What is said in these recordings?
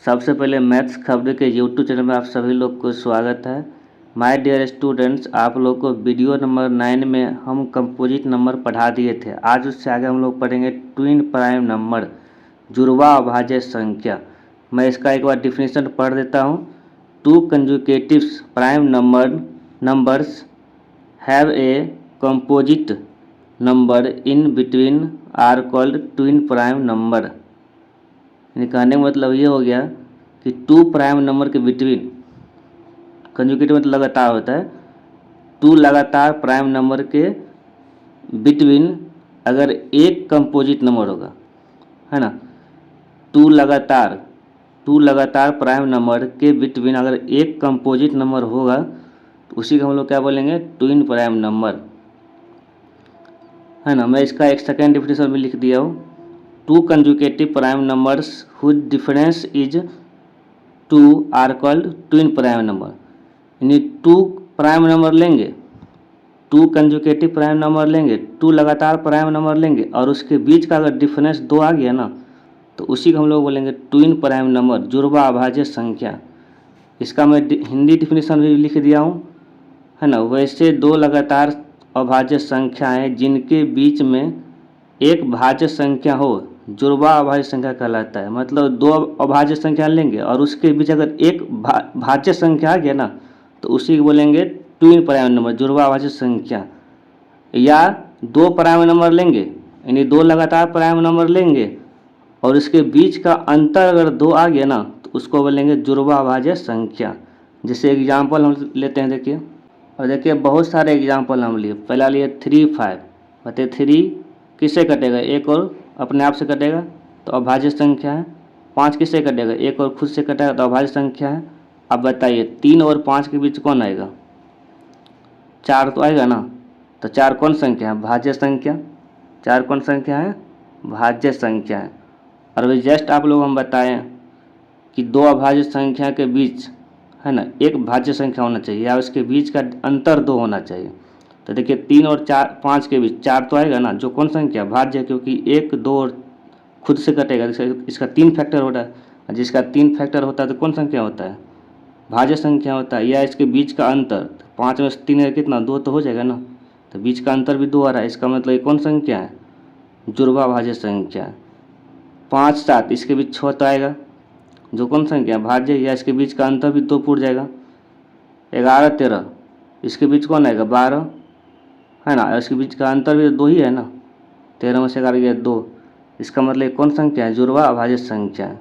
सबसे पहले मैथ्स खबरें के यूट्यूब चैनल में आप सभी लोग को स्वागत है। माय डियर स्टूडेंट्स, आप लोग को वीडियो नंबर 9 में हम कंपोजिट नंबर पढ़ा दिए थे। आज उससे आगे हम लोग पढ़ेंगे ट्विन प्राइम नंबर, जुड़वा अभाज्य संख्या। मैं इसका एक बार डिफिनेशन पढ़ देता हूँ। Two conjugatives prime numbers have a composite number in between are called twin prime number. कहने का मतलब ये हो गया कि टू प्राइम नंबर के बिटवीन, कंजुगेटिव मतलब लगातार होता है, टू लगातार प्राइम नंबर के बिटवीन अगर एक कंपोजिट नंबर होगा, है ना, टू लगातार प्राइम नंबर के बिटवीन अगर एक कंपोजिट नंबर होगा तो उसी को हम लोग क्या बोलेंगे, ट्विन प्राइम नंबर, है ना। मैं इसका एक सेकेंड डिफिनेशन भी लिख दिया हूँ। Two conjugative prime numbers whose difference is two are called twin prime number. यानी टू प्राइम नंबर लेंगे, टू कंजुगेटिव प्राइम नंबर लेंगे, टू लगातार प्राइम नंबर लेंगे और उसके बीच का अगर डिफरेंस 2 आ गया ना तो उसी को हम लोग बोलेंगे ट्विन प्राइम नंबर, जुड़वा अभाज्य संख्या। इसका मैं हिंदी डिफिनेशन भी लिख दिया हूँ, है ना। वैसे दो लगातार अभाज्य संख्याएं जिनके बीच में एक भाज्य संख्या हो, जुड़वा अभाज्य संख्या कहलाता है। मतलब दो अभाज्य संख्या लेंगे और उसके बीच अगर एक भाज्य संख्या आ गया ना तो उसी को बोलेंगे ट्विन प्राइम नंबर, जुड़वा अभाज्य संख्या। या दो प्राइम नंबर लेंगे, यानी दो लगातार प्राइम नंबर लेंगे और उसके बीच का अंतर अगर 2 आ गया ना तो उसको बोलेंगे जुड़वा अभाज्य संख्या। जैसे एग्जाम्पल हम लेते हैं, देखिए, और देखिए बहुत सारे एग्जाम्पल हम लिए। पहला लिए 3, 5, बताइए 3 किससे कटेगा, एक और अपने आप से कटेगा तो अभाज्य संख्या है। 5 किससे कटेगा, एक और खुद से कटेगा तो अभाज्य संख्या है। अब बताइए 3 और 5 के बीच कौन आएगा, 4 तो आएगा ना। तो 4 कौन संख्या है, भाज्य संख्या। 4 कौन संख्या है, भाज्य संख्या है। और वही जस्ट आप लोग हम बताएं कि दो अभाज्य संख्या के बीच, है ना, एक भाज्य संख्या होना चाहिए या उसके बीच का अंतर 2 होना चाहिए। तो देखिए 3 और 5 के बीच 4 तो आएगा ना, जो कौन संख्या, भाज्य, क्योंकि 1, 2 और खुद से कटेगा। इसका 3 फैक्टर होता है, जिसका 3 फैक्टर होता है तो कौन संख्या होता है, भाज्य संख्या होता है। या इसके बीच का अंतर, 5 में से 3 है कितना, 2 तो हो जाएगा ना। तो बीच का अंतर भी 2 आ रहा है, इसका मतलब ये कौन संख्या है, जुड़वा भाज्य संख्या। 5, 7 इसके बीच 6 तो आएगा, जो कौन संख्या है, भाज्य। या इसके बीच का अंतर भी 2 पूर जाएगा। 11, 13 इसके बीच कौन आएगा, 12, है ना। इसके बीच का अंतर भी 2 ही है ना, 13 में से 11 गया 2। इसका मतलब कौन संख्या है, जुड़वा अभाज्य संख्या है।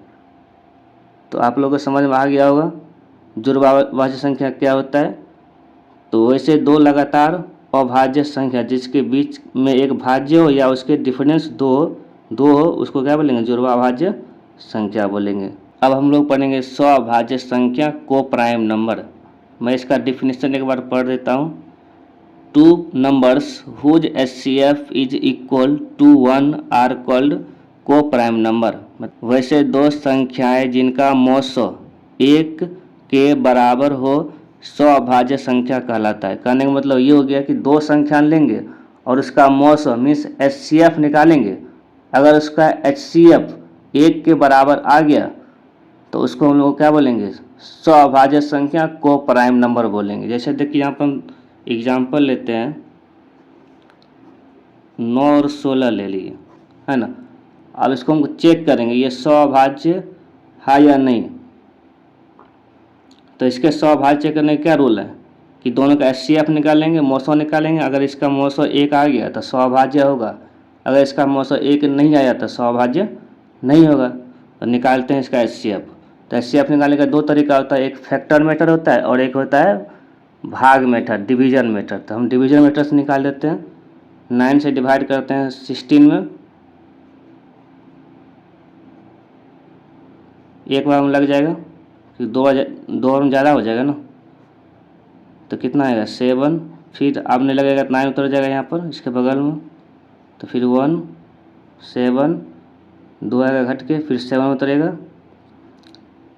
तो आप लोगों को समझ में आ गया होगा जुड़वा अभाज्य संख्या क्या होता है। तो वैसे दो लगातार अभाज्य संख्या जिसके बीच में एक भाज्य हो या उसके डिफरेंस 2 हो उसको क्या बोलेंगे, जुड़वा अभाज्य संख्या बोलेंगे। अब हम लोग पढ़ेंगे स्वअभाज्य संख्या को प्राइम नंबर। मैं इसका डिफिनेशन एक बार पढ़ देता हूँ। Two numbers whose HCF is equal to 1 are called coprime number. वैसे दो संख्याएं जिनका मौसो 1 के बराबर हो स्वअभाज्य संख्या कहलाता है। कहने का मतलब ये हो गया कि दो संख्या लेंगे और उसका मौसो मीन्स HCF निकालेंगे। अगर उसका HCF 1 के बराबर आ गया तो उसको हम लोग क्या बोलेंगे, स्वअभाज्य संख्या को प्राइम नंबर बोलेंगे। जैसे देखिए यहाँ पर हम एग्जाम्पल लेते हैं, 9 और 16 ले लिए, है ना। अब इसको हम चेक करेंगे ये स्वअभाज्य है या नहीं। तो इसके स्वअभाज्य चेक करने का क्या रूल है कि दोनों का HCF निकालेंगे, मौसो निकालेंगे। अगर इसका मौसो 1 आ गया तो स्वअभाज्य होगा, अगर इसका मौसो 1 नहीं आया तो स्वअभाज्य नहीं होगा। तो निकालते हैं इसका HCF। तो HCF निकालने का 2 तरीका होता है, एक फैक्टर मेथड होता है और एक होता है भाग मेथड, डिवीजन मेथड। तो हम डिवीजन मेथड से निकाल देते हैं। 9 से डिवाइड करते हैं 16 में, एक बार में लग जाएगा कि 2 में ज़्यादा हो जाएगा ना। तो कितना आएगा 7, फिर आपने लगेगा 9 उतर जाएगा यहाँ पर इसके बगल में। तो फिर 1, 7, 2 आएगा घट के, फिर 7 उतरेगा,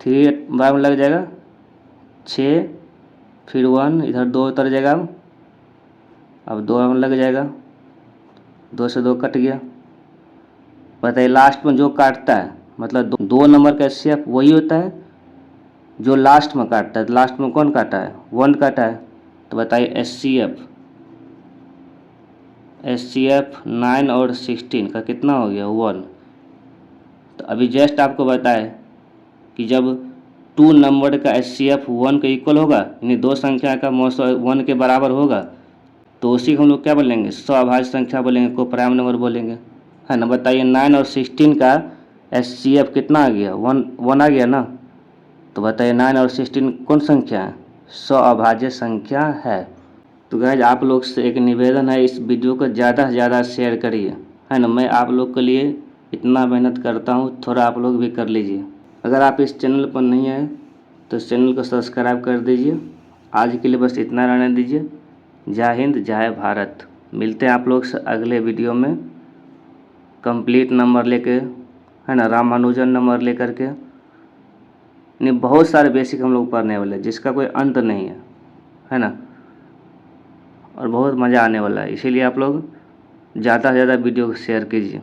3 बार में लग जाएगा 6, फिर 1 इधर 2 उतर जाएगा। अब 2 में लग जाएगा, 2 से 2 कट गया। बताइए लास्ट में जो काटता है मतलब दो नंबर का HCF वही होता है जो लास्ट में काटता है। लास्ट में कौन काटा है? 1 काटा है। तो बताइए HCF 9 और 16 का कितना हो गया? 1। तो अभी जस्ट आपको बताए कि जब 2 नंबर का HCF 1 के इक्वल होगा, यानी दो संख्या का मौसा 1 के बराबर होगा, तो उसी को हम लोग क्या बोलेंगे? स्वअभाज्य संख्या बोलेंगे, को प्राइम नंबर बोलेंगे, है ना। बताइए 9 और 16 का HCF कितना आ गया? 1 आ गया ना। तो बताइए 9 और 16 कौन संख्या है? स्वअभाज्य संख्या है। तो गाइज आप लोग से एक निवेदन है, इस वीडियो को ज़्यादा से ज़्यादा शेयर करिए, है ना। मैं आप लोग के लिए इतना मेहनत करता हूँ, थोड़ा आप लोग भी कर लीजिए। अगर आप इस चैनल पर नहीं आए तो इस चैनल को सब्सक्राइब कर दीजिए। आज के लिए बस इतना रहने दीजिए। जय हिंद, जय भारत। मिलते हैं आप लोग से अगले वीडियो में कंप्लीट नंबर लेके, है ना, रामानुजन नंबर लेकर के। नहीं, बहुत सारे बेसिक हम लोग पढ़ने वाले हैं जिसका कोई अंत नहीं है ना, और बहुत मज़ा आने वाला है। इसीलिए आप लोग ज़्यादा से ज़्यादा वीडियो को शेयर कीजिए।